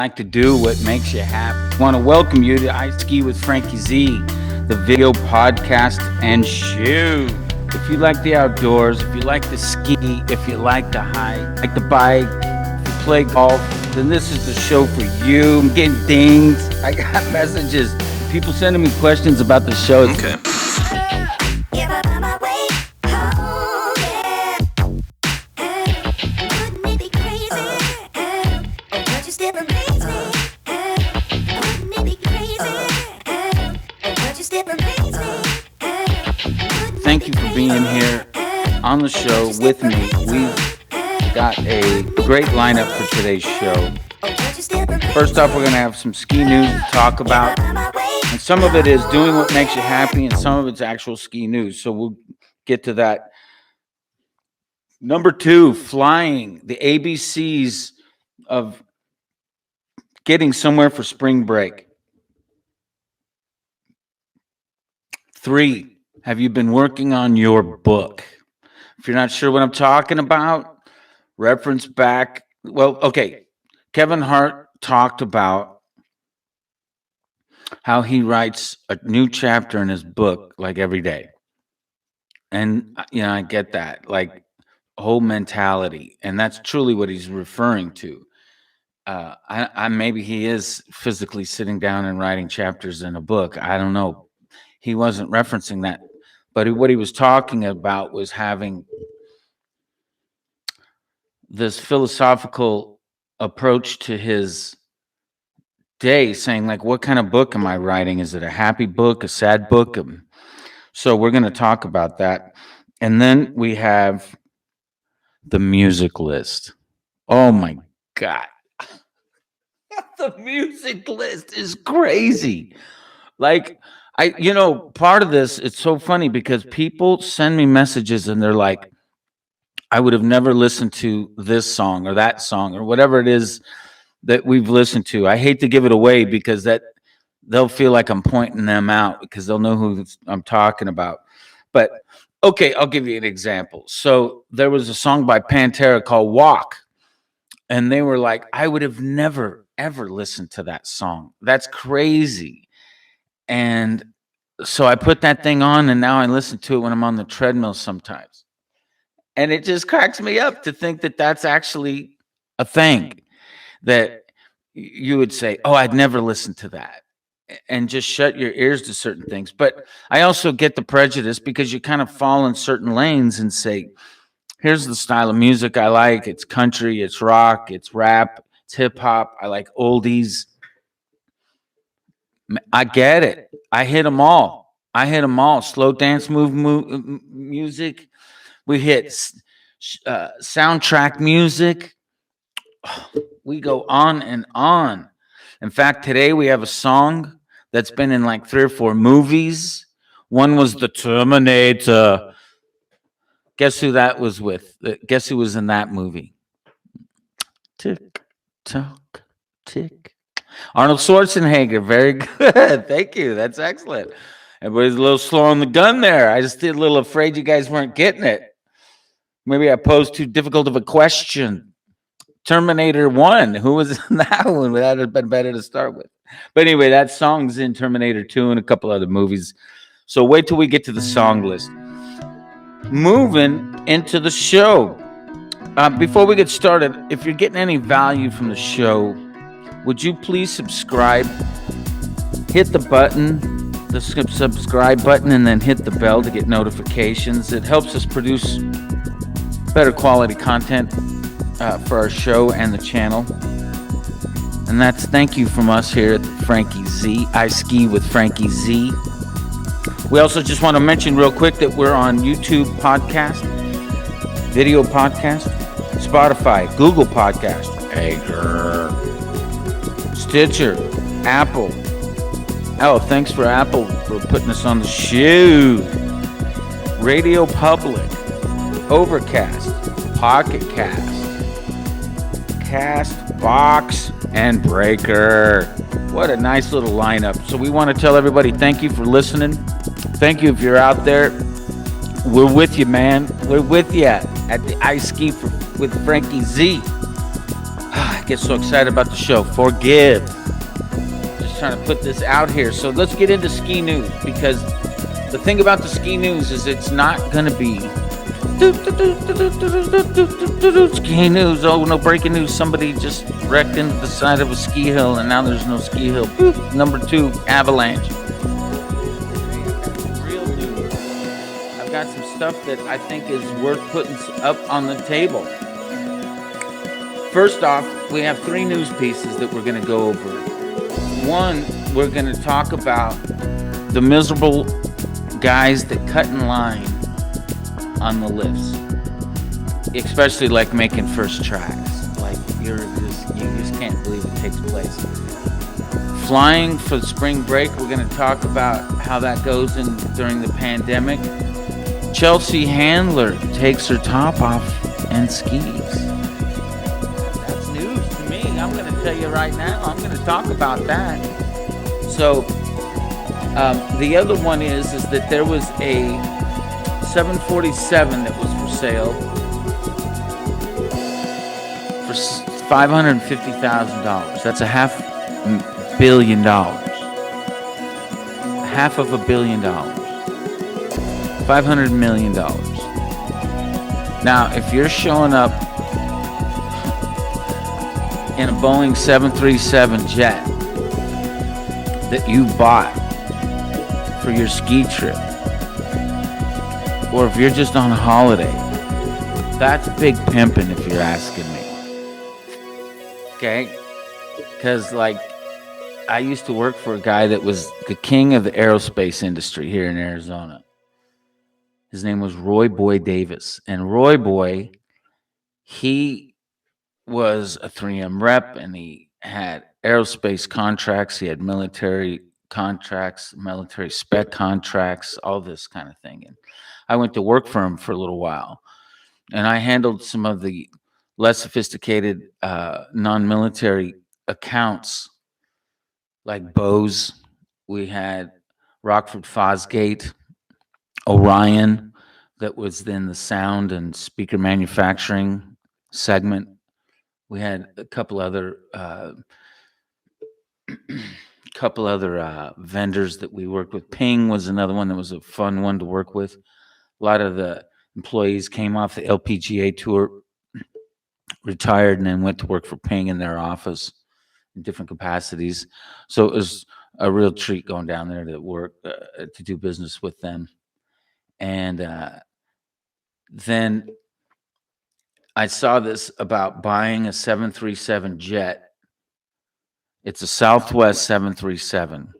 like to do what makes you happy. I want to welcome you to SKI with Frankie Z, the video podcast and shoot. If you like the outdoors, if you like to ski, if you like to hike, like to bike, if you play golf, then this is the show for you. I'm getting dings. I got messages. People sending me questions about the show. Okay. Thank you for being here on the show with me. We've got a great lineup for today's show. First off, we're going to have some ski news to talk about. And some of it is doing what makes you happy, and some of it's actual ski news. So we'll get to that. Number 2, flying. The ABCs of getting somewhere for spring break. 3, have you been working on your book? If you're not sure what I'm talking about, reference back. Well, okay. Kevin Hart talked about how he writes a new chapter in his book like every day. And, you know, I get that, like whole mentality. And that's truly what he's referring to. I maybe he is physically sitting down and writing chapters in a book. I don't know. He wasn't referencing that. But what he was talking about was having this philosophical approach to his day, saying, like, what kind of book am I writing? Is it a happy book, a sad book? So we're going to talk about that. And then we have the music list. Oh, my God. The music list is crazy. Like, part of this, it's so funny because people send me messages and they're like, I would have never listened to this song or that song or whatever it is that we've listened to. I hate to give it away because that they'll feel like I'm pointing them out because they'll know who I'm talking about. But okay, I'll give you an example. So there was a song by Pantera called Walk. And they were like, I would have never, ever listened to that song. That's crazy. And so I put that thing on and now I listen to it when I'm on the treadmill sometimes. And it just cracks me up to think that that's actually a thing that you would say, oh, I'd never listen to that, and just shut your ears to certain things. But I also get the prejudice because you kind of fall in certain lanes and say, here's the style of music I like. It's country, it's rock, it's rap, it's hip hop. I like oldies. I get it. I hit them all. Slow dance music. We hit soundtrack music. We go on and on. In fact, today we have a song that's been in like 3 or 4 movies. One was The Terminator. Guess who that was with? Guess who was in that movie? Tick, tock, tick. Arnold Schwarzenegger. Very good. Thank you. That's excellent. Everybody's a little slow on the gun there. I just did a little afraid you guys weren't getting it. Maybe I posed too difficult of a question. Terminator 1. Who was in that one? That would have been better to start with. But anyway, that song's in Terminator 2 and a couple other movies. So wait till we get to the song list. Moving into the show. Before we get started, if you're getting any value from the show, would you please subscribe? Hit the button, the subscribe button, and then hit the bell to get notifications. It helps us produce better quality content for our show and the channel. And that's thank you from us here at Frankie Z. I Ski with Frankie Z. We also just want to mention real quick that we're on YouTube podcast, video podcast, Spotify, Google Podcast, Anchor, Stitcher, Apple. Oh, thanks for Apple for putting us on the shoe. Radio Public, Overcast, Pocket Cast, Castbox, and Breaker. What a nice little lineup. So we want to tell everybody thank you for listening. Thank you if you're out there. We're with you, man. We're with you at the I Ski with Frankie Z. I get so excited about the show. Forgive. Just trying to put this out here. So let's get into ski news, because the thing about the ski news is it's not going to be ski news. Oh, no breaking news. Somebody just wrecked into the side of a ski hill and now there's no ski hill. Number 2, avalanche. Real news. I've got some stuff that I think is worth putting up on the table. First off, we have 3 news pieces that we're going to go over. One, we're going to talk about the miserable guys that cut in line on the lifts, especially like making first tracks. Like you just can't believe it takes place. Flying for spring break, we're going to talk about how that goes during the pandemic. Chelsea Handler takes her top off and skis. That's news to me. I'm going to tell you right now. I'm going to talk about that. So the other one is that there was a 747 that was for sale for $550,000. That's $500 million. $500 million. $500 million. Now, if you're showing up in a Boeing 737 jet that you bought for your ski trip, or if you're just on a holiday, that's big pimping if you're asking me. Okay? Because, like, I used to work for a guy that was the king of the aerospace industry here in Arizona. His name was Roy Boy Davis. And Roy Boy, he was a 3M rep, and he had aerospace contracts. He had military contracts, military spec contracts, all this kind of thing. And I went to work for him for a little while, and I handled some of the less sophisticated non-military accounts like Bose. We had Rockford Fosgate, Orion, that was in the sound and speaker manufacturing segment. We had a couple other vendors that we worked with. Ping was another one that was a fun one to work with. A lot of the employees came off the LPGA tour, retired, and then went to work for Ping in their office in different capacities. So it was a real treat going down there to work, to do business with them. And then I saw this about buying a 737 jet. It's a Southwest 737.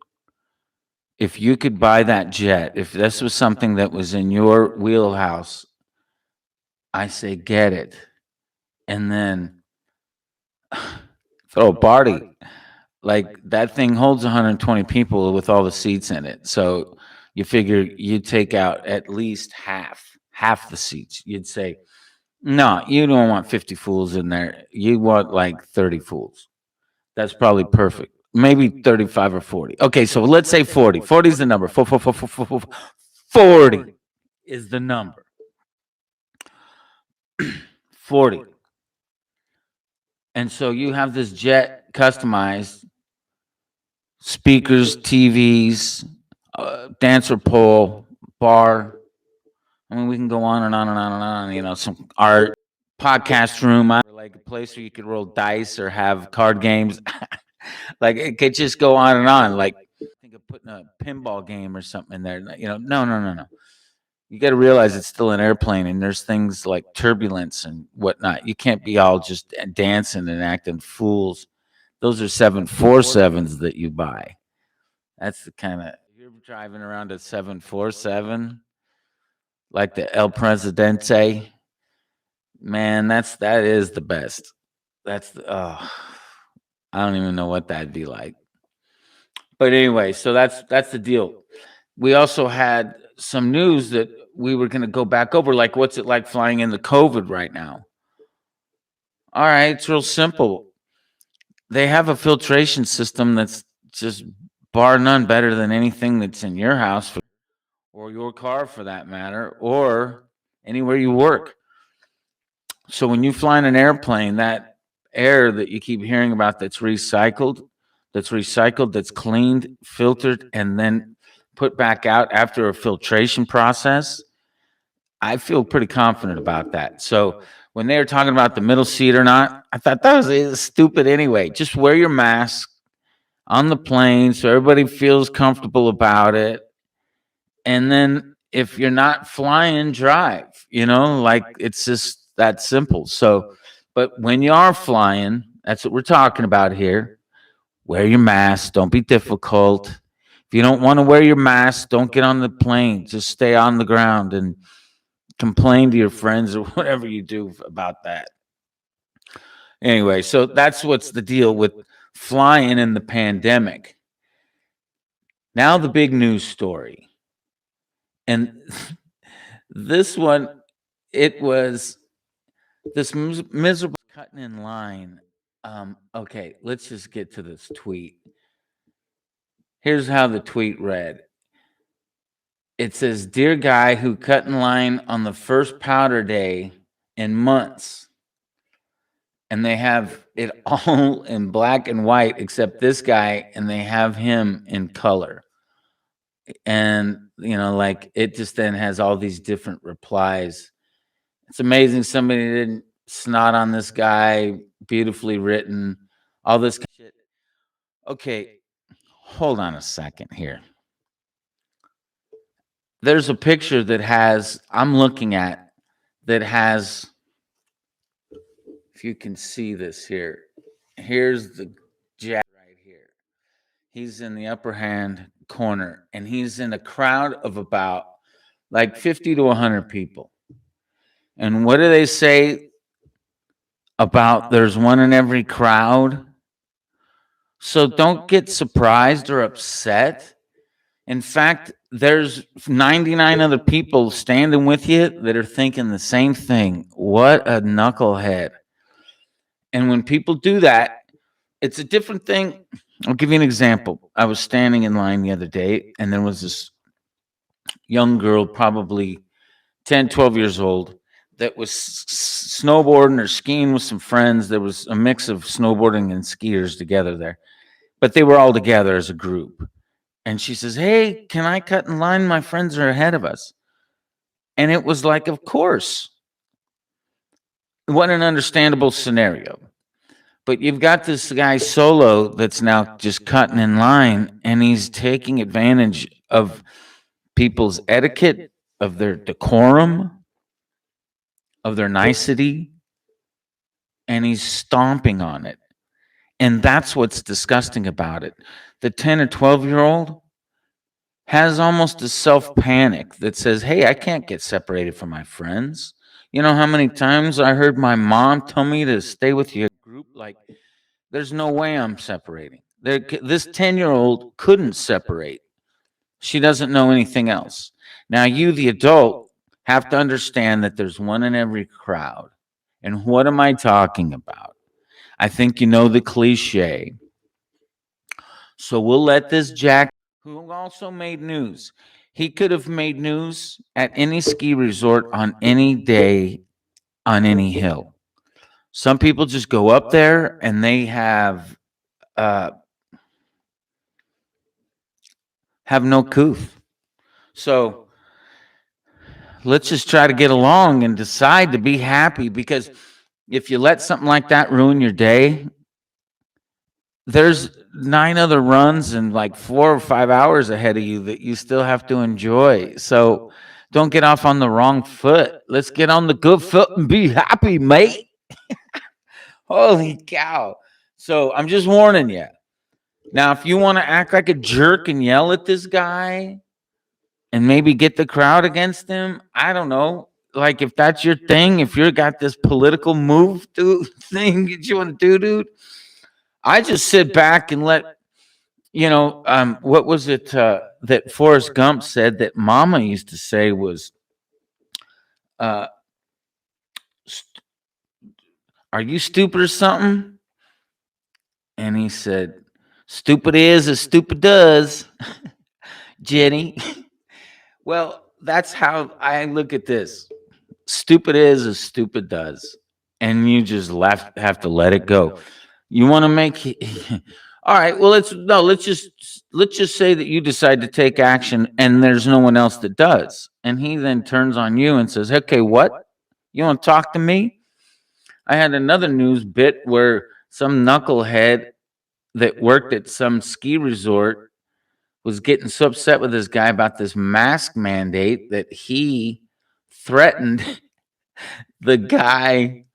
If you could buy that jet, if this was something that was in your wheelhouse, I say get it. And then throw a party. Like, that thing holds 120 people with all the seats in it. So you figure you'd take out at least half the seats. You'd say, no, you don't want 50 fools in there. You want like 30 fools. That's probably perfect. Maybe 35 or 40. Okay, so let's say 40. 40 is the number. 40 is the number. 40. And so you have this jet customized, speakers, TVs, dancer pole, bar. I mean, we can go on and on and on and on. You know, some art, podcast room, like a place where you could roll dice or have card games. Like, it could just go on and on. Like, think of putting a pinball game or something in there. You know, no. You got to realize it's still an airplane, and there's things like turbulence and whatnot. You can't be all just dancing and acting fools. Those are 747s that you buy. That's the kind of, you're driving around a 747, like the El Presidente. Man, that is the best. That's the, I don't even know what that'd be like. But anyway, so that's the deal. We also had some news that we were going to go back over, like, what's it like flying in the COVID right now? All right, it's real simple. They have a filtration system that's just bar none better than anything that's in your house or your car, for that matter, or anywhere you work. So when you fly in an airplane, that air that you keep hearing about that's recycled, that's cleaned, filtered, and then put back out after a filtration process, I feel pretty confident about that. So when they were talking about the middle seat or not, I thought that was stupid anyway. Just wear your mask on the plane so everybody feels comfortable about it. And then if you're not flying, drive, like it's just that simple. So, but when you are flying, that's what we're talking about here. Wear your mask. Don't be difficult. If you don't want to wear your mask, don't get on the plane. Just stay on the ground and complain to your friends or whatever you do about that. Anyway, so that's what's the deal with flying in the pandemic. Now the big news story. And this one, it was this miserable cutting in line. Okay, let's just get to this tweet. Here's how the tweet read. It says, "Dear guy who cut in line on the first powder day in months." And they have it all in black and white except this guy, and they have him in color. And, like it just then has all these different replies. It's amazing somebody didn't snot on this guy, beautifully written, all this shit. Okay, hold on a second here. There's a picture I'm looking at that has, if you can see this here, here's the jack right here. He's in the upper hand corner, and he's in a crowd of about like 50 to 100 people. And what do they say about there's one in every crowd? So don't get surprised or upset. In fact, there's 99 other people standing with you that are thinking the same thing. What a knucklehead. And when people do that, it's a different thing. I'll give you an example. I was standing in line the other day, and there was this young girl, probably 10, 12 years old, that was snowboarding or skiing with some friends. There was a mix of snowboarding and skiers together there, but they were all together as a group. And she says, "Hey, can I cut in line? My friends are ahead of us." And it was like, of course. What an understandable scenario. But you've got this guy Solo that's now just cutting in line, and he's taking advantage of people's etiquette, of their decorum, of their nicety, and he's stomping on it. And that's what's disgusting about it. The 10 or 12-year-old has almost a self-panic that says, "Hey, I can't get separated from my friends. You know how many times I heard my mom tell me to stay with your group? Like, there's no way I'm separating." This 10-year-old couldn't separate. She doesn't know anything else. Now, you, the adult, have to understand that there's one in every crowd. And what am I talking about? I think you know the cliche. So we'll let this Jack, who also made news, he could have made news at any ski resort on any day on any hill. Some people just go up there and they have no couth. So let's just try to get along and decide to be happy, because if you let something like that ruin your day, there's 9 other runs and like 4 or 5 hours ahead of you that you still have to enjoy. So don't get off on the wrong foot. Let's get on the good foot and be happy, mate. Holy cow. So I'm just warning you. Now, if you want to act like a jerk and yell at this guy and maybe get the crowd against him, I don't know. Like, if that's your thing, if you've got this political move thing that you want to do, dude, I just sit back and let, what was it that Forrest Gump said that Mama used to say was, are you stupid or something? And he said, "Stupid is as stupid does," Jenny. Well, that's how I look at this. Stupid is as stupid does. and you just have to let it go. You want to make all right, well, let's just say that you decide to take action and there's no one else that does. And he then turns on you and says, "Okay, what? You want to talk to me?" I had another news bit where some knucklehead that worked at some ski resort was getting so upset with this guy about this mask mandate that he threatened the guy.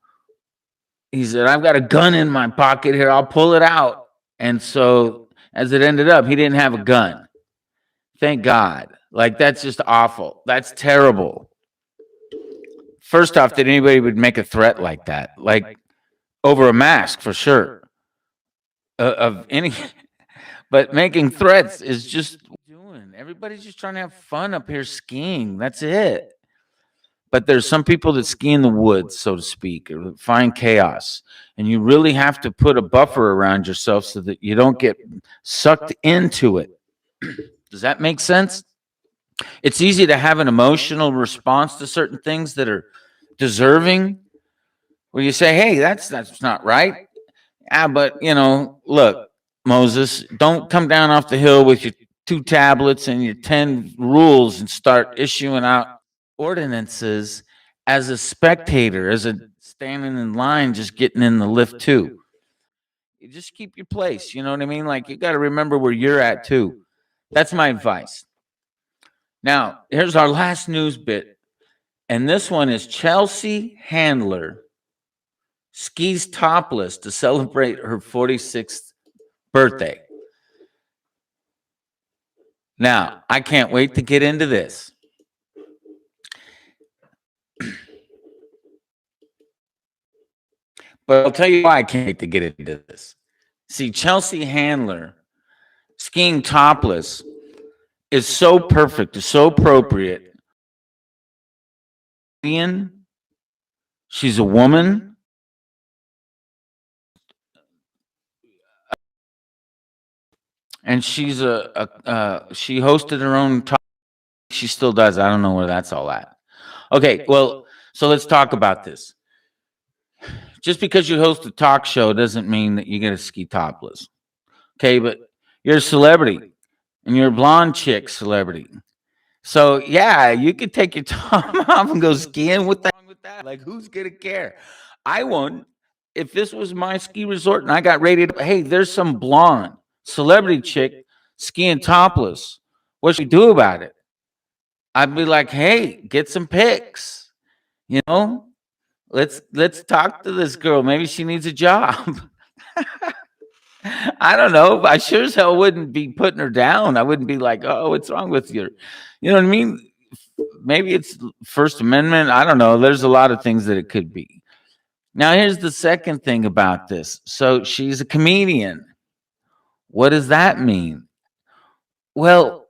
He said, "I've got a gun in my pocket here. I'll pull it out." And so, as it ended up, he didn't have a gun. Thank God. Like, that's just awful. That's terrible. First off, that anybody would make a threat like that, like over a mask for sure, of any. But making threats is just doing. Everybody's just trying to have fun up here skiing. That's it. But there's some people that ski in the woods, so to speak, or find chaos. And you really have to put a buffer around yourself so that you don't get sucked into it. Does that make sense? It's easy to have an emotional response to certain things that are deserving, where you say, "Hey, that's not right." But look, Moses, don't come down off the hill with your 2 tablets and your 10 rules and start issuing out ordinances as a spectator, as a standing in line, just getting in the lift too. You just keep your place. You know what I mean? Like, you got to remember where you're at too. That's my advice. Now, here's our last news bit. And this one is Chelsea Handler skis topless to celebrate her 46th birthday. Now, I can't wait to get into this. But I'll tell you why I can't wait to get into this. See, Chelsea Handler skiing topless is so perfect, is so appropriate. She's a woman. And she's she hosted her own talk. She still does. I don't know where that's all at. Okay, well, so let's talk about this. Just because you host a talk show doesn't mean that you get to ski topless. Okay, but you're a celebrity and you're a blonde chick celebrity. So yeah, you could take your top off and go skiing. What's wrong with that? Like, who's gonna care? I won't. If this was my ski resort and I got rated, hey, there's some blonde celebrity chick skiing topless. What should we do about it? I'd be like, hey, get some pics. Let's talk to this girl. Maybe she needs a job. I don't know. I sure as hell wouldn't be putting her down. I wouldn't be like, "Oh, what's wrong with you?" You know what I mean? Maybe it's First Amendment. I don't know. There's a lot of things that it could be. Now, here's the second thing about this. So she's a comedian. What does that mean? Well,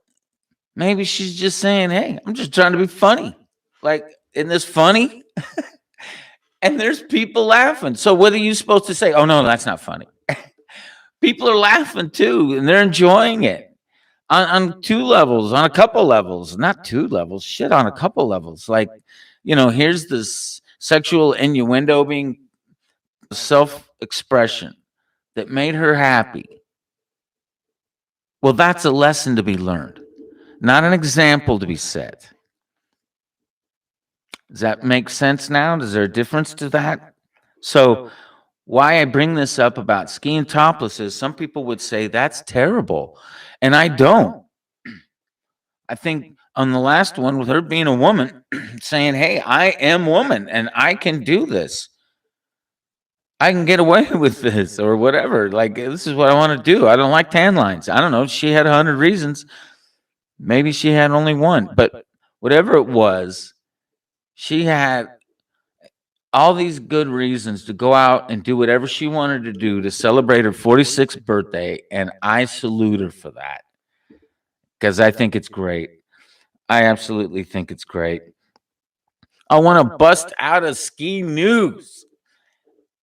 maybe she's just saying, "Hey, I'm just trying to be funny." Like, isn't this funny? And there's people laughing. So what are you supposed to say? "Oh, no, that's not funny." People are laughing too, and they're enjoying it on 2 levels, on a couple levels, not 2 levels, shit, on a couple levels. Like, here's this sexual innuendo being self-expression that made her happy. Well, that's a lesson to be learned, not an example to be set. Does that make sense now? Is there a difference to that? So, why I bring this up about skiing topless is some people would say that's terrible, and I don't. I think on the last one, with her being a woman, saying, "Hey, I am woman and I can do this. I can get away with this," or whatever. Like, this is what I want to do. I don't like tan lines. I don't know. She had 100 reasons. Maybe she had only one, but whatever it was, she had all these good reasons to go out and do whatever she wanted to do to celebrate her 46th birthday. And I salute her for that, because I think it's great. I absolutely think it's great. I want to bust out of ski news.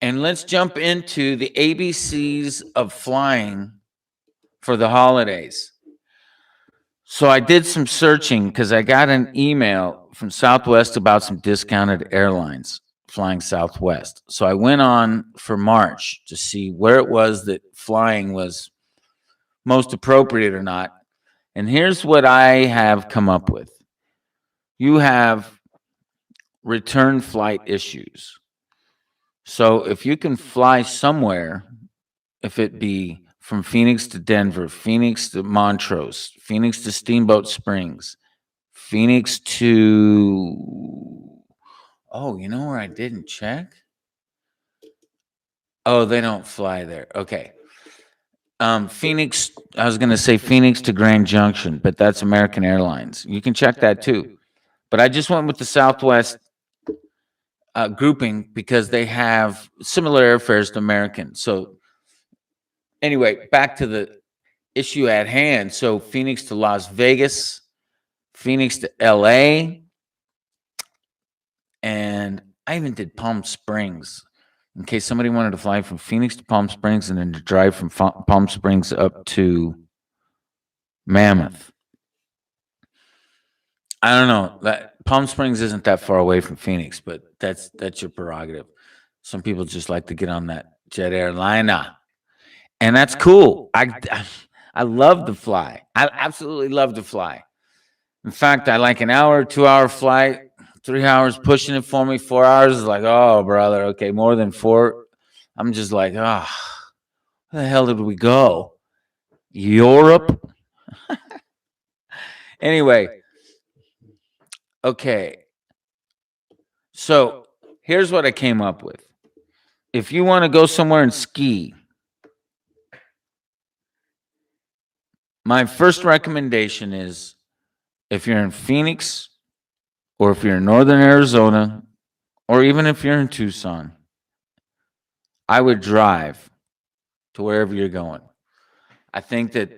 And let's jump into the ABCs of flying for the holidays. So I did some searching because I got an email from Southwest about some discounted airlines flying Southwest. So I went on for March to see where it was that flying was most appropriate or not. And here's what I have come up with. You have return flight issues. So if you can fly somewhere, if it be from Phoenix to Denver, Phoenix to Montrose, Phoenix to Steamboat Springs, Phoenix to, oh, you know where I didn't check? Oh, they don't fly there. Okay. Phoenix, I was going to say Phoenix to Grand Junction, but that's American Airlines. You can check that too. But I just went with the Southwest grouping because they have similar airfares to American. So anyway, back to the issue at hand. So Phoenix to Las Vegas, Phoenix to LA, and I even did Palm Springs in case somebody wanted to fly from Phoenix to Palm Springs and then to drive from Palm Springs up to Mammoth. I don't know. That Palm Springs isn't that far away from Phoenix, but that's your prerogative. Some people just like to get on that jet airliner, and that's cool. I love to fly. I absolutely love to fly. In fact, I like an hour, 2-hour flight, 3 hours pushing it for me. 4 hours is like, oh, brother, okay, more than 4. I'm just like, where the hell did we go? Europe? Anyway, okay. So here's what I came up with. If you want to go somewhere and ski, my first recommendation is if you're in Phoenix or if you're in Northern Arizona or even if you're in Tucson, I would drive to wherever you're going. I think that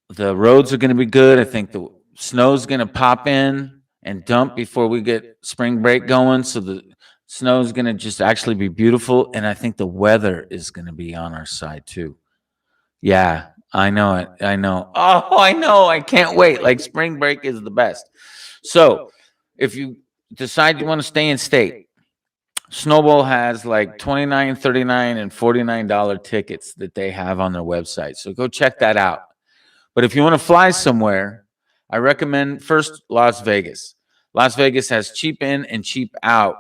the roads are going to be good. I think the snow's going to pop in and dump before we get spring break going. So the snow is going to just actually be beautiful. And I think the weather is going to be on our side too. Yeah, I know it. I know. Oh, I know. I can't wait. Like spring break is the best. So if you decide you want to stay in state, Snowball has like $29, $39, and $49 tickets that they have on their website. So go check that out. But if you want to fly somewhere, I recommend first Las Vegas. Las Vegas has cheap in and cheap out.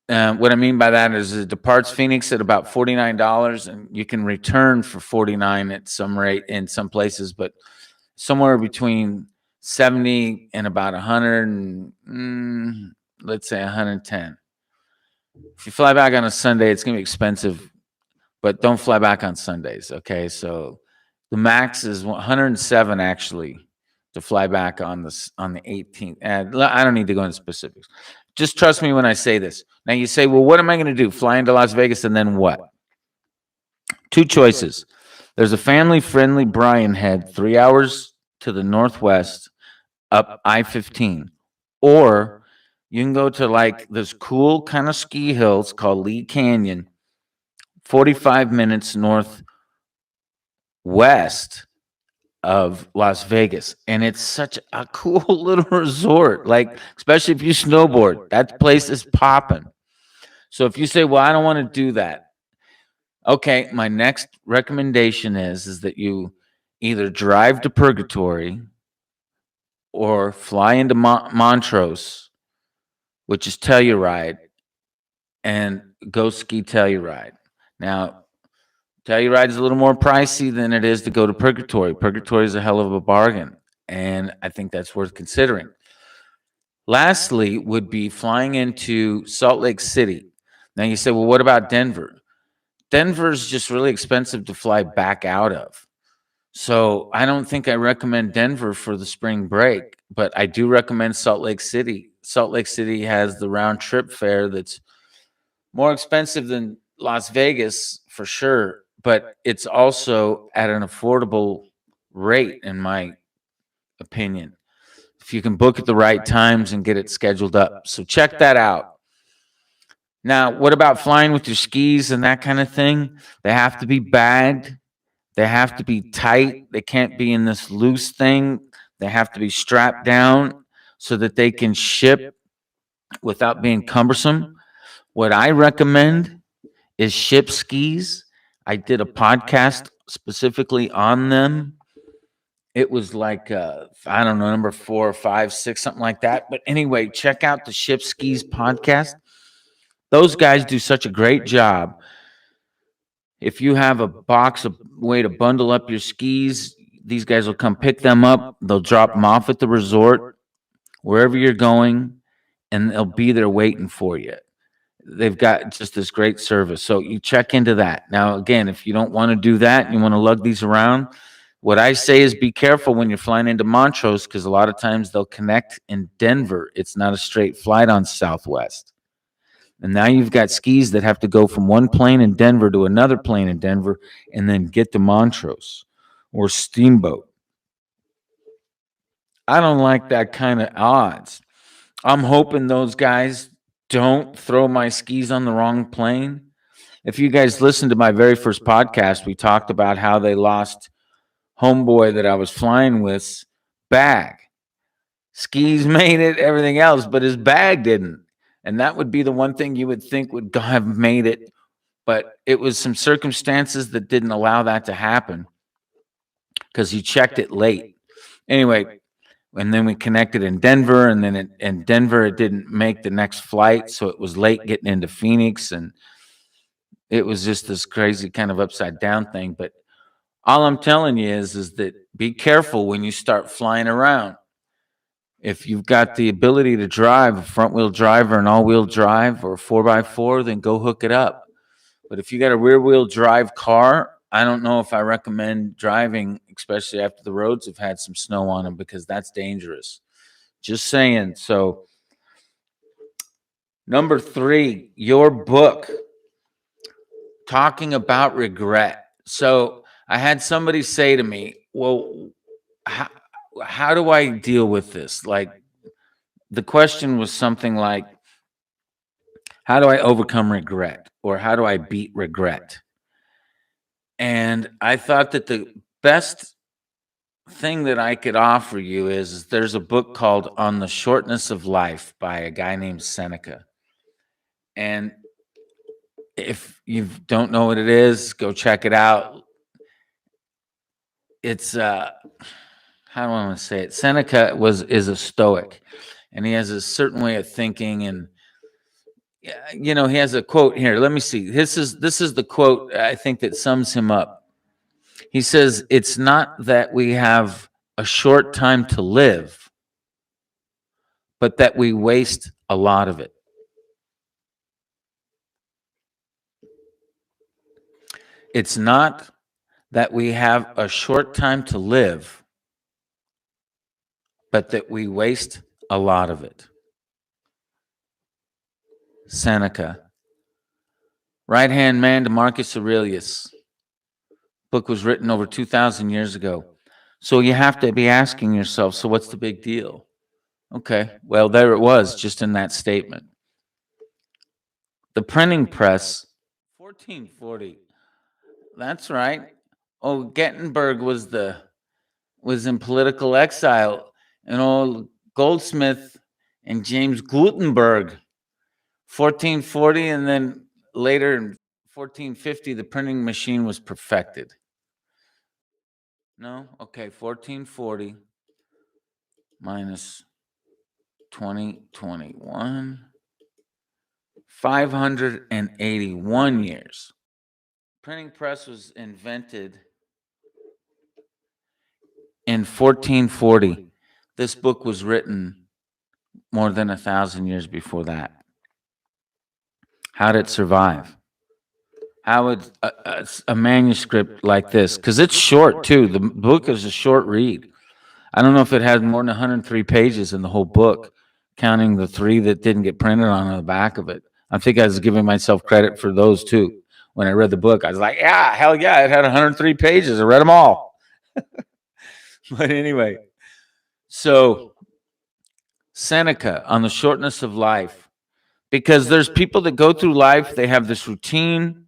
What I mean by that is it departs Phoenix at about $49, and you can return for $49 at some rate in some places, but somewhere between 70 and about 100 and let's say 110. If you fly back on a Sunday, it's going to be expensive, but don't fly back on Sundays, okay? So the max is 107 actually to fly back on the 18th. I don't need to go into specifics. Just trust me when I say this. Now you say, well, what am I going to do? Fly into Las Vegas and then what? Two choices. There's a family-friendly Bryan Head 3 hours to the northwest up I-15. Or you can go to like this cool kind of ski hills called Lee Canyon, 45 minutes northwest of Las Vegas. And it's such a cool little resort, like, especially if you snowboard. That place is popping. So if you say, well, I don't want to do that. Okay, my next recommendation is that you either drive to Purgatory or fly into Montrose, which is Telluride, and go ski Telluride. Now, Telluride is a little more pricey than it is to go to Purgatory. Purgatory is a hell of a bargain, and I think that's worth considering. Lastly, would be flying into Salt Lake City. Now you say, well, what about Denver? Denver's just really expensive to fly back out of. So I don't think I recommend Denver for the spring break, but I do recommend Salt Lake City. Salt Lake City has the round trip fare that's more expensive than Las Vegas for sure, but it's also at an affordable rate, in my opinion, if you can book at the right times and get it scheduled up. So check that out. Now, what about flying with your skis and that kind of thing? They have to be bagged. They have to be tight. They can't be in this loose thing. They have to be strapped down so that they can ship without being cumbersome. What I recommend is ship skis. I did a podcast specifically on them. It was like, I don't know, number 4 or 5, 6, something like that. But anyway, check out the Ship Skis podcast. Those guys do such a great job. If you have a box of way to bundle up your skis, these guys will come pick them up. They'll drop them off at the resort, wherever you're going, and they'll be there waiting for you. They've got just this great service. So you check into that. Now, again, if you don't want to do that and you want to lug these around, what I say is be careful when you're flying into Montrose, because a lot of times they'll connect in Denver. It's not a straight flight on Southwest. And now you've got skis that have to go from one plane in Denver to another plane in Denver and then get to Montrose or Steamboat. I don't like that kind of odds. I'm hoping those guys don't throw my skis on the wrong plane. If you guys listened to my very first podcast, we talked about how they lost homeboy that I was flying with's bag. Skis made it, everything else, but his bag didn't. And that would be the one thing you would think would have made it. But it was some circumstances that didn't allow that to happen because he checked it late. Anyway, and then we connected in Denver, and then in Denver, it didn't make the next flight. So it was late getting into Phoenix, and it was just this crazy kind of upside down thing. But all I'm telling you is that be careful when you start flying around. If you've got the ability to drive a front-wheel drive or an all-wheel drive or a 4x4, then go hook it up. But if you got a rear-wheel drive car, I don't know if I recommend driving, especially after the roads have had some snow on them, because that's dangerous. Just saying. So, number 3, your book, talking about regret. So I had somebody say to me, well, how do I deal with this? Like, the question was something like, how do I overcome regret? Or how do I beat regret? And I thought that the best thing that I could offer you is there's a book called On the Shortness of Life by a guy named Seneca. And if you don't know what it is, go check it out. It's how do I want to say it? Seneca is a stoic, and he has a certain way of thinking, and he has a quote here. Let me see. This is the quote I think that sums him up. He says, "It's not that we have a short time to live, but that we waste a lot of it." It's not that we have a short time to live, but that we waste a lot of it. Seneca. Right-hand man to Marcus Aurelius. Book was written over 2,000 years ago. So you have to be asking yourself, so what's the big deal? Okay, well, there it was, just in that statement. The printing press, 1440. That's right. Oh, Gutenberg was in political exile, and old Goldsmith and James Gutenberg, 1440, and then later in 1450, the printing machine was perfected. No? Okay, 1440 minus 2021, 581 years. Printing press was invented in 1440. This book was written more than 1,000 years before that. How did it survive? How would a manuscript like this, because it's short too. The book is a short read. I don't know if it had more than 103 pages in the whole book, counting the 3 that didn't get printed on the back of it. I think I was giving myself credit for those too. When I read the book, I was like, yeah, hell yeah, it had 103 pages. I read them all. But anyway, so Seneca on the shortness of life, because there's people that go through life, they have this routine,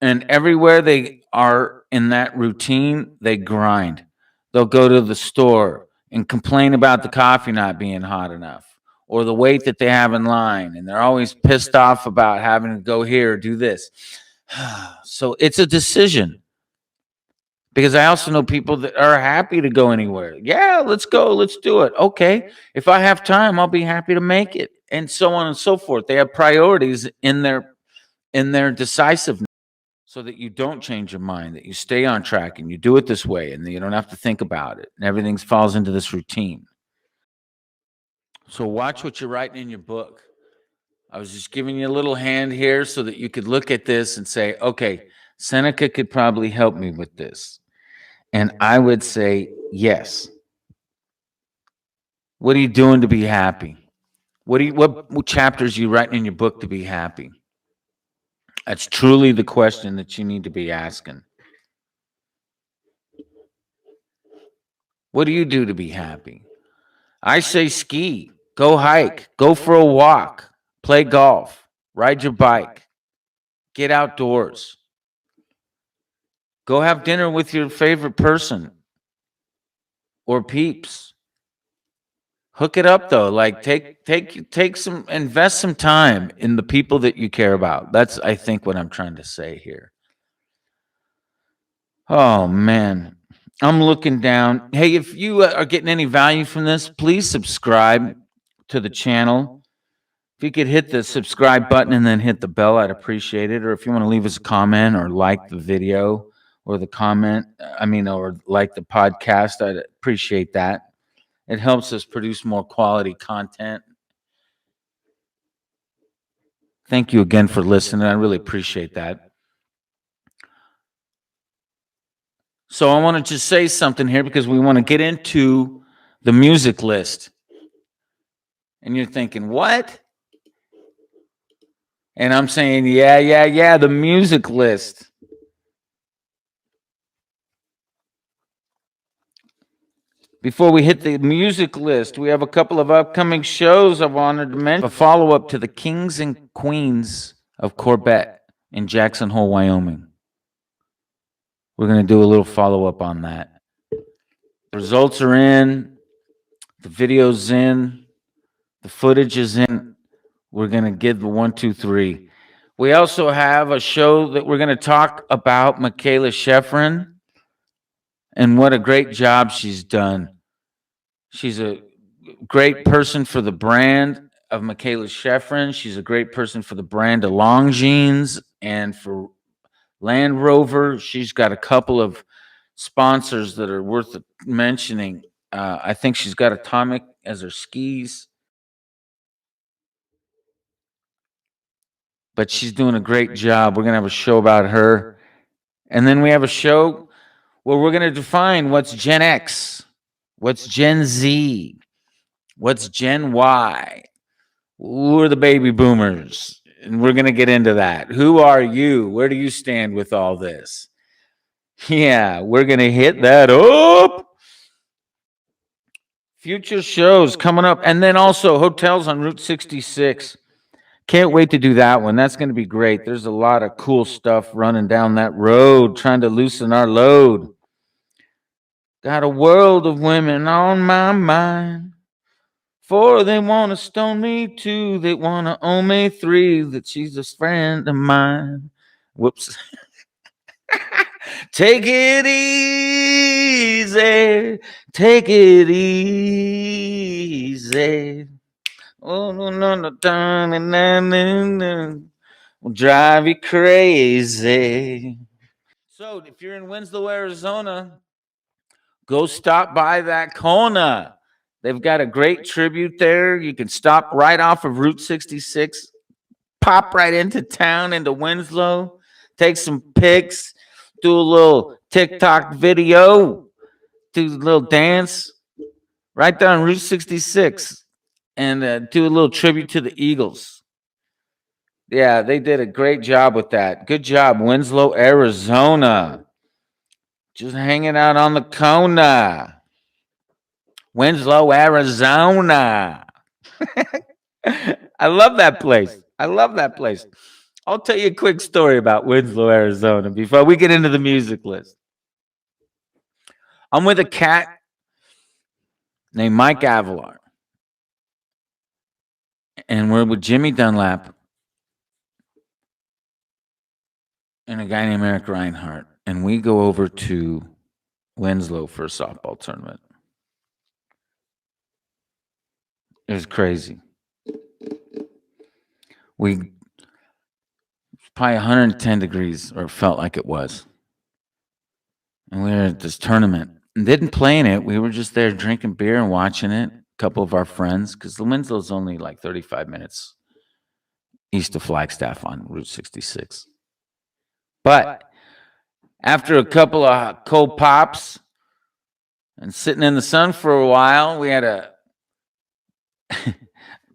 and everywhere they are in that routine, they grind. They'll go to the store and complain about the coffee not being hot enough, or the wait that they have in line, and they're always pissed off about having to go here or do this. So it's a decision, because I also know people that are happy to go anywhere. Yeah, let's go, let's do it. Okay, if I have time, I'll be happy to make it, and so on and so forth. They have priorities in their decisiveness, so that you don't change your mind, that you stay on track and you do it this way, and you don't have to think about it, and everything falls into this routine. So watch what you're writing in your book. I was just giving you a little hand here so that you could look at this and say, okay, Seneca could probably help me with this. And I would say, yes. What are you doing to be happy? What chapters are you writing in your book to be happy? That's truly the question that you need to be asking. What do you do to be happy? I say ski, go hike, go for a walk, play golf, ride your bike, get outdoors, go have dinner with your favorite person or peeps. Hook it up though. Like take some, invest some time in the people that you care about. That's, I think, what I'm trying to say here. Oh man, I'm looking down. Hey, if you are getting any value from this, please subscribe to the channel. If you could hit the subscribe button and then hit the bell, I'd appreciate it. Or if you want to leave us a comment or like the video or the comment, or like the podcast, I'd appreciate that. It helps us produce more quality content. Thank you again for listening. I really appreciate that. So I wanted to say something here because we want to get into the music list. And you're thinking, what? And I'm saying, yeah, the music list. Before we hit the music list, we have a couple of upcoming shows I wanted to mention. A follow-up to the Kings and Queens of Corbett in Jackson Hole, Wyoming. We're going to do a little follow-up on that. The results are in. The video's in. The footage is in. We're going to give the 1, 2, 3. We also have a show that we're going to talk about Michaela Schifrin and what a great job she's done. She's a great person for the brand of Michaela Schifrin. She's a great person for the brand of Longines and for Land Rover. She's got a couple of sponsors that are worth mentioning. I think she's got Atomic as her skis. But she's doing a great job. We're going to have a show about her. And then we have a show where we're going to define what's Gen X, what's Gen Z, what's Gen Y, who are the baby boomers. And we're going to get into that. Who are you? Where do you stand with all this? Yeah, we're going to hit that up. Future shows coming up. And then also hotels on Route 66. Can't wait to do that one. That's going to be great. There's a lot of cool stuff running down that road, trying to loosen our load. Got a world of women on my mind. 4, they want to stone me. 2, they want to own me. 3, that she's a friend of mine. Whoops. Take it easy. Take it easy. Oh, no, will drive you crazy. So if you're in Winslow, Arizona, go stop by that corner. They've got a great tribute there. You can stop right off of Route 66, pop right into town, into Winslow, take some pics, do a little TikTok video, do a little dance right there on Route 66, and do a little tribute to the Eagles. Yeah, they did a great job with that. Good job, Winslow, Arizona. Just hanging out on the corner. Winslow, Arizona. I love that place. I love that place. I'll tell you a quick story about Winslow, Arizona before we get into the music list. I'm with a cat named Mike Avalar. And we're with Jimmy Dunlap and a guy named Eric Reinhardt. And we go over to Winslow for a softball tournament. It was crazy. We probably 110 degrees, or felt like it was. And we were at this tournament and didn't play in it. We were just there drinking beer and watching it. A couple of our friends, because the Winslow's only like 35 minutes east of Flagstaff on Route 66. But after a couple of cold pops and sitting in the sun for a while, we had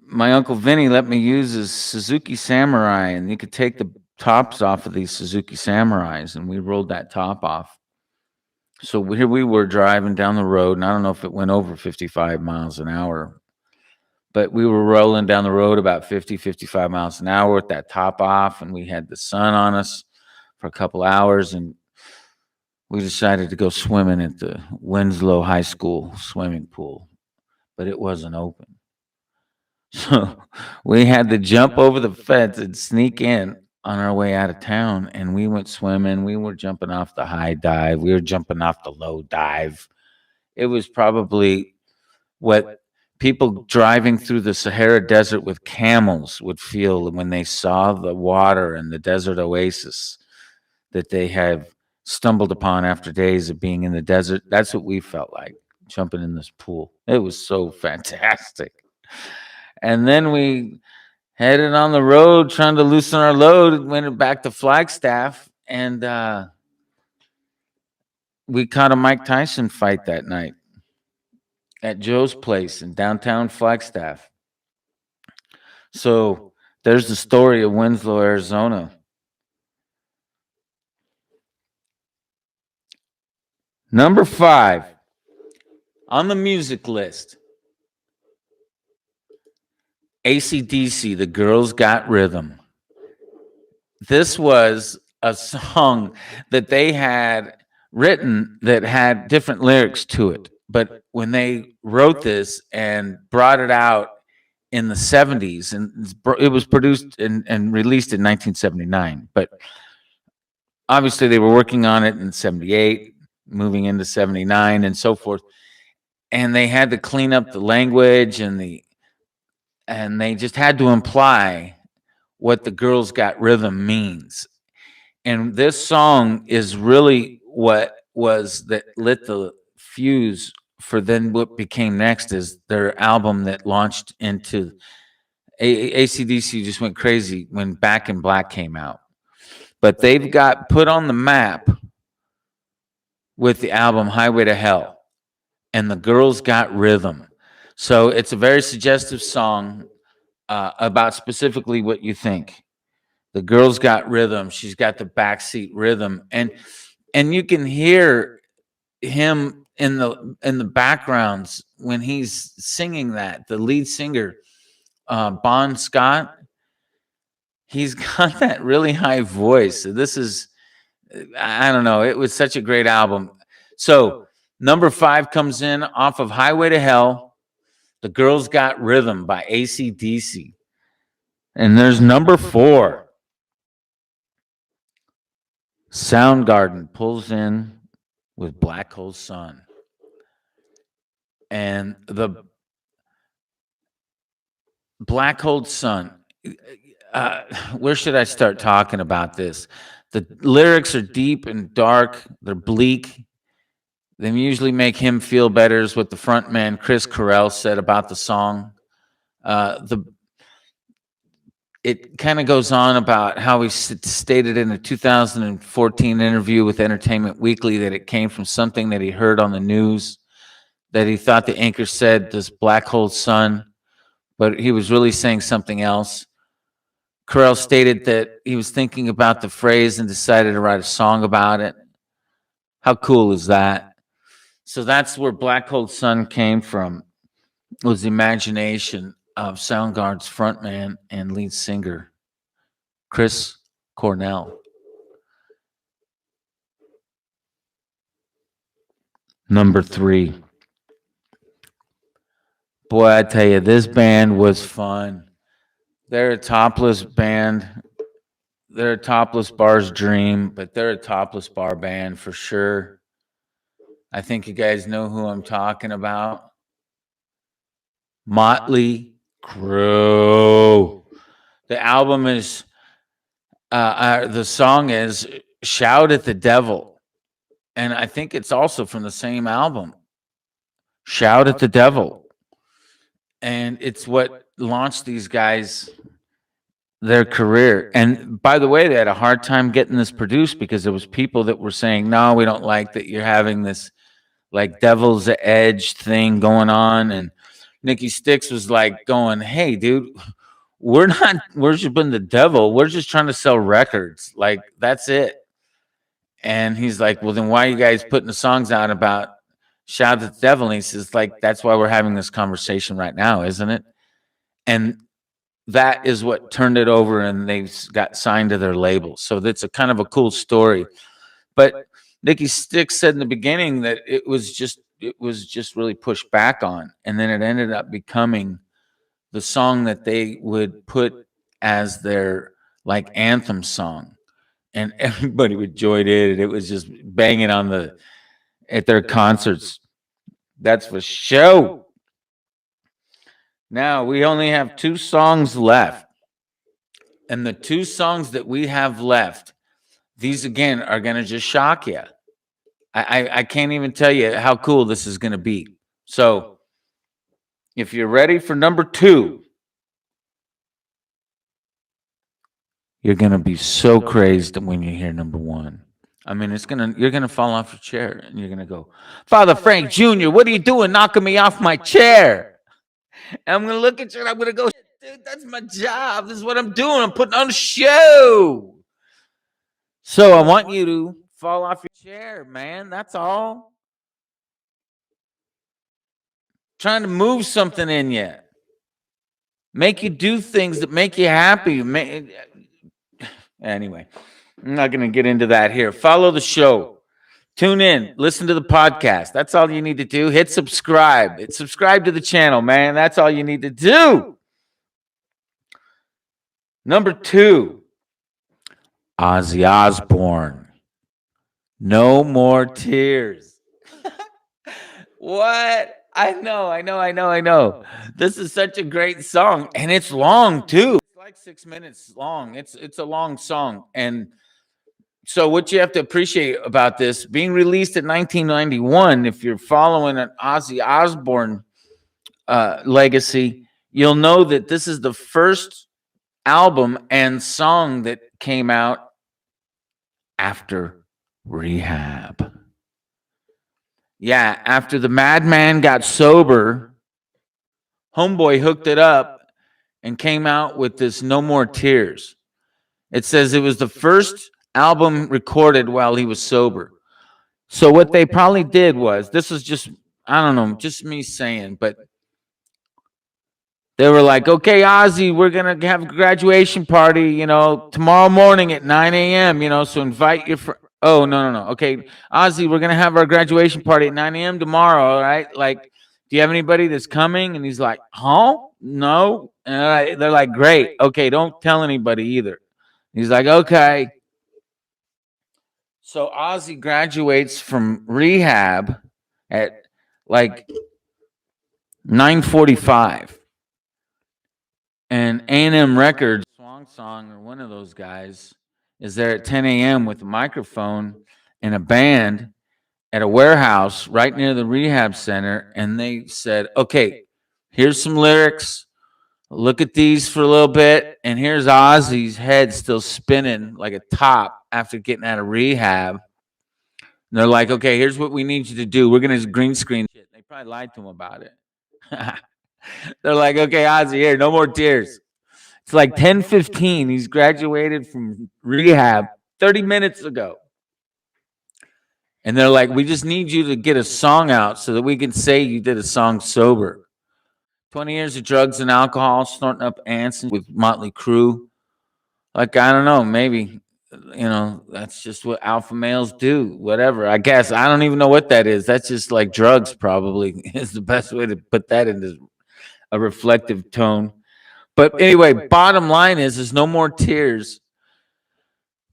my Uncle Vinny let me use his Suzuki Samurai, and you could take the tops off of these Suzuki Samurais, and we rolled that top off. So here we were driving down the road, and I don't know if it went over 55 miles an hour, but we were rolling down the road about 50, 55 miles an hour with that top off, and we had the sun on us for a couple hours, and we decided to go swimming at the Winslow High School swimming pool, but it wasn't open. So we had to jump over the fence and sneak in on our way out of town, and we went swimming. We were jumping off the high dive. We were jumping off the low dive. It was probably what people driving through the Sahara Desert with camels would feel when they saw the water and the desert oasis that they have stumbled upon after days of being in the desert. That's what we felt like, jumping in this pool. It was so fantastic. And then we headed on the road trying to loosen our load, went back to Flagstaff, and we caught a Mike Tyson fight that night at Joe's place in downtown Flagstaff. So there's the story of Winslow, Arizona. Number 5 on the music list, AC/DC, The Girls Got Rhythm. This was a song that they had written that had different lyrics to it. But when they wrote this and brought it out in the 70s, and it was produced and released in 1979, but obviously they were working on it in 78, moving into 79 and so forth. And they had to clean up the language, and they just had to imply what the Girls Got Rhythm means. And this song is really what was that lit the fuse for then what became next is their album that launched into AC/DC. Just went crazy when Back in Black came out. But they've got put on the map with the album Highway to Hell and The Girls Got Rhythm. So it's a very suggestive song about specifically what you think. The girl's got rhythm. She's got the backseat rhythm, and you can hear him in the backgrounds when he's singing that. The lead singer, Bon Scott, he's got that really high voice. So this is, I don't know. It was such a great album. So number 5 comes in off of Highway to Hell, The Girls Got Rhythm by AC/DC. And there's number 4. Soundgarden pulls in with Black Hole Sun. And the Black Hole Sun, where should I start talking about this? The lyrics are deep and dark. They're bleak. They usually make him feel better, is what the front man, Chris Correll, said about the song. It kind of goes on about how he stated in a 2014 interview with Entertainment Weekly that it came from something that he heard on the news, that he thought the anchor said this black hole sun, but he was really saying something else. Correll stated that he was thinking about the phrase and decided to write a song about it. How cool is that? So that's where Black Hole Sun came from, was the imagination of Soundgarden's frontman and lead singer, Chris Cornell. Number 3. Boy, I tell you, this band was fun. They're a topless band. They're a topless bar's dream, but they're a topless bar band for sure. I think you guys know who I'm talking about. Mötley Crüe. The album is, the song is "Shout at the Devil," and I think it's also from the same album, "Shout at the Devil," and it's what launched these guys their career. And by the way, they had a hard time getting this produced because there was people that were saying, "No, we don't like that you're having this like devil's edge thing going on." And Nikki Sixx was like going, "Hey, dude, we're not worshiping the devil. We're just trying to sell records. Like, that's it." And he's like, "Well, then why are you guys putting the songs out about shout at the devil?" And he says, like, "That's why we're having this conversation right now, isn't it?" And that is what turned it over, and they got signed to their label. So that's a kind of a cool story. But Nikki Sixx said in the beginning that it was just really pushed back on, and then it ended up becoming the song that they would put as their like anthem song, and everybody would join in, and it was just banging on at their concerts. That's for sure. Now we only have 2 songs left, and the 2 songs that we have left, these again are gonna just shock you. I can't even tell you how cool this is gonna be. So if you're ready for number 2, you're gonna be so crazed when you hear number 1. I mean, you're gonna fall off your chair and you're gonna go, "Father Frank Jr., what are you doing knocking me off my chair?" And I'm gonna look at you and I'm gonna go, "Dude, that's my job. This is what I'm doing. I'm putting on a show." So I want you to fall off your chair, man. That's all. Trying to move something in you. Make you do things that make you happy. Anyway, I'm not going to get into that here. Follow the show. Tune in. Listen to the podcast. That's all you need to do. Hit subscribe. Subscribe to the channel, man. That's all you need to do. Number 2, Ozzy Osbourne. No More Tears. What? I know. This is such a great song, and it's long too. It's like 6 minutes long. It's a long song. And so what you have to appreciate about this being released in 1991, if you're following an Ozzy Osbourne legacy, you'll know that this is the first album and song that came out after rehab. Yeah, after the madman got sober, Homeboy hooked it up and came out with this No More Tears. It says it was the first album recorded while he was sober. So what they probably did was, this is just, I don't know, just me saying, but they were like, "Okay, Ozzy, we're going to have a graduation party, tomorrow morning at 9 a.m., so invite your friends." Oh, no. Okay, Ozzy, we're going to have our graduation party at 9 a.m. tomorrow, all right? Like, do you have anybody that's coming? And he's like, "Huh? No." And they're like, "Great. Okay, don't tell anybody either." He's like, "Okay." So Ozzy graduates from rehab at like 9:45. And A&M Records, Swan Song, or one of those guys, is there at 10 a.m. with a microphone and a band at a warehouse right near the rehab center. And they said, "Okay, here's some lyrics. Look at these for a little bit." And here's Ozzy's head still spinning like a top after getting out of rehab. And they're like, "Okay, here's what we need you to do. We're going to green screen shit." They probably lied to him about it. They're like, "Okay, Ozzy, here, no more tears." It's like 10:15. He's graduated from rehab 30 minutes ago. And they're like, "We just need you to get a song out so that we can say you did a song sober." 20 years of drugs and alcohol, snorting up ants with Mötley Crüe. Like, I don't know, maybe, that's just what alpha males do. Whatever, I guess. I don't even know what that is. That's just like drugs, probably, is the best way to put that into a reflective tone. But anyway, bottom line is no more tears.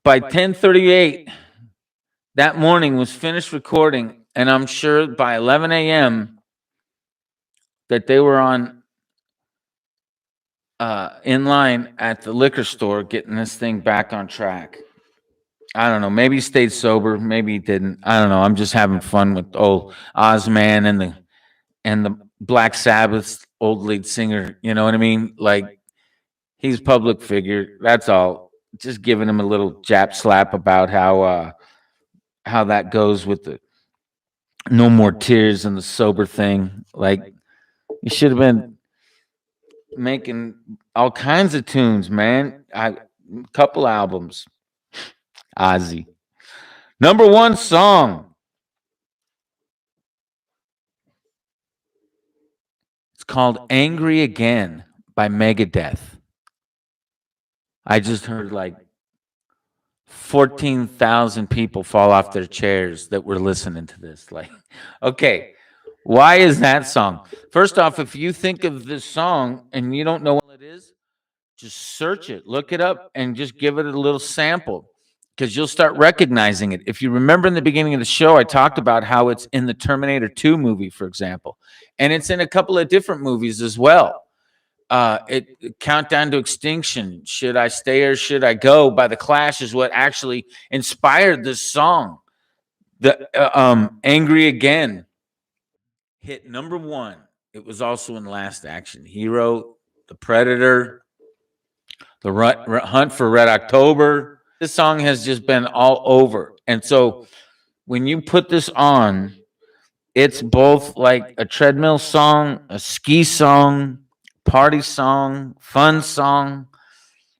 By 10:38 that morning was finished recording, and I'm sure by 11 a.m. that they were on in line at the liquor store getting this thing back on track. I don't know. Maybe he stayed sober. Maybe he didn't. I don't know. I'm just having fun with old Ozman and the Black Sabbath's old lead singer. You know what I mean? Like, he's a public figure. That's all. Just giving him a little jap slap about how that goes with the no more tears and the sober thing. Like, you should have been making all kinds of tunes, man. Couple albums. Ozzy. Number one song. It's called Angry Again by Megadeth. I just heard like 14,000 people fall off their chairs that were listening to this. Like, okay, why is that song? First off, if you think of this song and you don't know what it is, just search it, look it up, and just give it a little sample, because you'll start recognizing it. If you remember in the beginning of the show, I talked about how it's in the Terminator 2 movie, for example, and it's in a couple of different movies as well. Countdown to Extinction, Should I Stay or Should I Go by The Clash is what actually inspired this song. The Angry Again hit number one. It was also in Last Action Hero, The Predator, The Hunt for Red October. This song has just been all over. And so when you put this on, it's both like a treadmill song, a ski song, party song, fun song.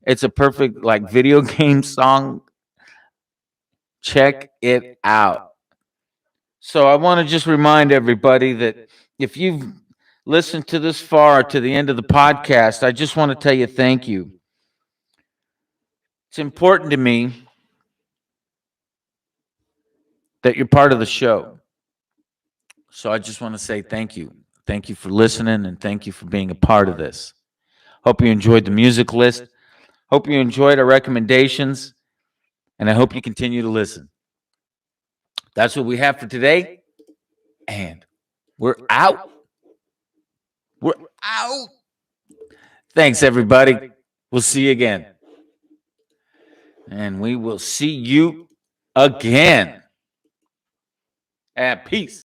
It's a perfect like video game song. Check it out. So I want to just remind everybody that if you've listened to this far to the end of the podcast, I just want to tell you thank you. It's important to me that you're part of the show. So I just want to say thank you. Thank you for listening, and thank you for being a part of this. Hope you enjoyed the music list. Hope you enjoyed our recommendations, and I hope you continue to listen. That's what we have for today, and we're out. We're out. Thanks, everybody. We'll see you again. And we will see you again. And peace.